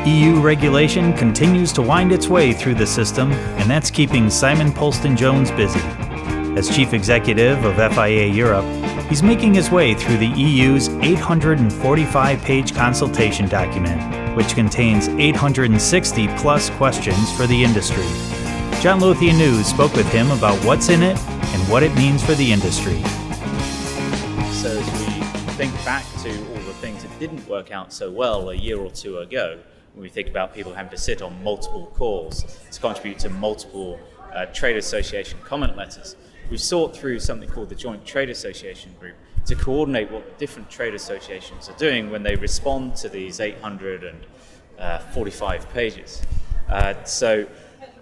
EU regulation continues to wind its way through the system, and that's keeping Simon Puleston Jones busy. As Chief Executive of FIA Europe, he's making his way through the EU's 845-page consultation document, which contains 860-plus questions for the industry. John Lothian News spoke with him about what's in it and what it means for the industry. So as we think back to all the things that didn't work out so well a year or two ago, when we think about people having to sit on multiple calls to contribute to multiple trade association comment letters, we've sought through something called the Joint Trade Association Group to coordinate what different trade associations are doing when they respond to these 845 pages. So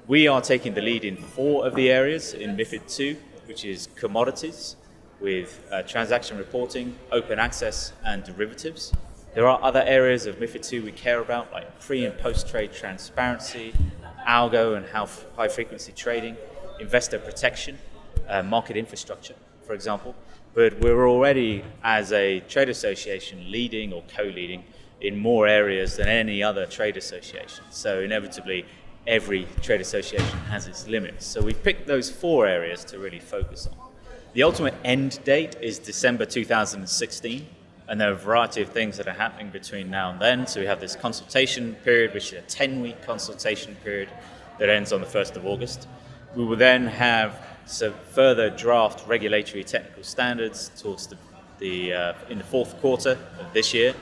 we are taking the lead in 4 of the areas in MiFID II, which is commodities, with transaction reporting, open access, and derivatives. There are other areas of MiFID II we care about, like pre- and post-trade transparency, algo and high-frequency trading, investor protection, market infrastructure, for example. But we're already, as a trade association, leading or co-leading in more areas than any other trade association. So inevitably, every trade association has its limits. So we've picked those 4 areas to really focus on. The ultimate end date is December 2016, and there are a variety of things that are happening between now and then. So we have this consultation period, which is a 10-week consultation period that ends on the 1st of August. We will then have some further draft regulatory technical standards towards in the 4th quarter of this year.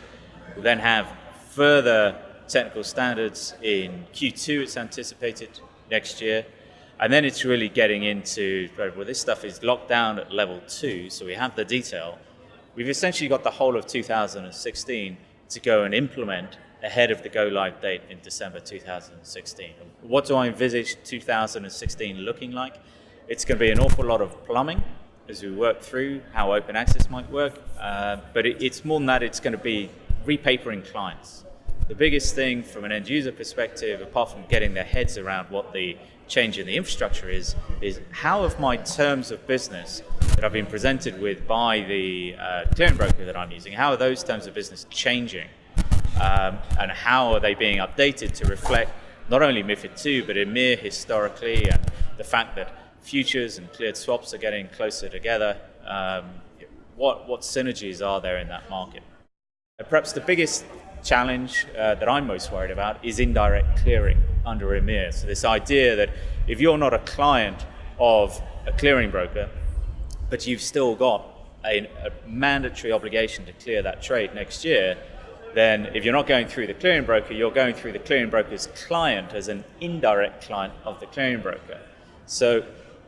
We'll then have further technical standards in Q2, it's anticipated, next year. And then it's really getting into, well, this stuff is locked down at level 2, so we have the detail. We've essentially got the whole of 2016 to go and implement ahead of the go-live date in December 2016. What do I envisage 2016 looking like? It's going to be an awful lot of plumbing as we work through how open access might work, but it's more than that. It's going to be repapering clients. The biggest thing from an end-user perspective, apart from getting their heads around what the change in the infrastructure is how have my terms of business that I've been presented with by the clearing broker that I'm using, how are those terms of business changing? And how are they being updated to reflect not only MiFID II, but EMIR historically, and the fact that futures and cleared swaps are getting closer together? What synergies are there in that market? Perhaps the biggest challenge that I'm most worried about is indirect clearing under EMIR. So this idea that if you're not a client of a clearing broker, but you've still got a mandatory obligation to clear that trade next year, then if you're not going through the clearing broker, you're going through the clearing broker's client as an indirect client of the clearing broker. So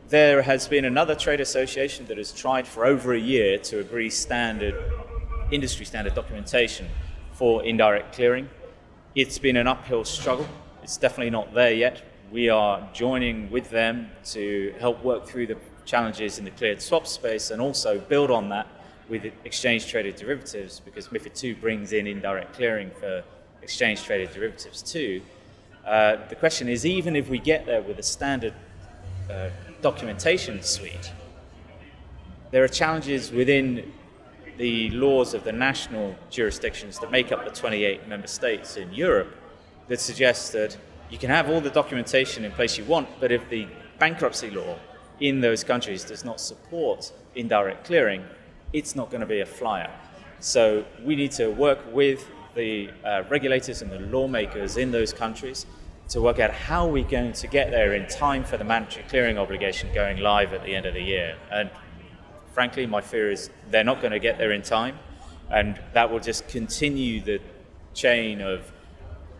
there has been another trade association that has tried for over a year to agree industry standard documentation for indirect clearing. It's been an uphill struggle. It's definitely not there yet. We are joining with them to help work through the challenges in the cleared swap space and also build on that with exchange-traded derivatives, because MiFID II brings in indirect clearing for exchange-traded derivatives too. The question is, even if we get there with a standard documentation suite, there are challenges within the laws of the national jurisdictions that make up the 28 member states in Europe that suggests that you can have all the documentation in place you want, but if the bankruptcy law in those countries does not support indirect clearing, it's not going to be a flyer. So we need to work with the regulators and the lawmakers in those countries to work out how we're going to get there in time for the mandatory clearing obligation going live at the end of the year. And frankly, my fear is they're not going to get there in time, and that will just continue the chain of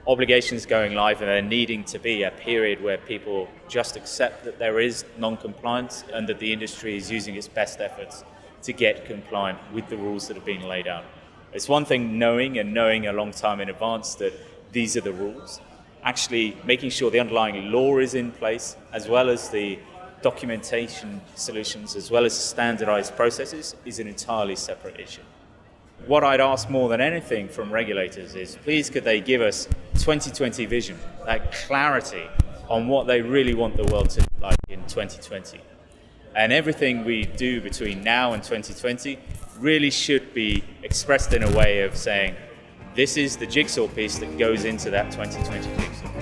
obligations going live, and there needing to be a period where people just accept that there is non-compliance and that the industry is using its best efforts to get compliant with the rules that have been laid out. It's one thing knowing a long time in advance that these are the rules. Actually making sure the underlying law is in place, as well as the documentation solutions, as well as standardized processes, is an entirely separate issue. What I'd ask more than anything from regulators is, please could they give us 2020 vision, that clarity on what they really want the world to look like in 2020. And everything we do between now and 2020 really should be expressed in a way of saying, This is the jigsaw piece that goes into that 2020 jigsaw.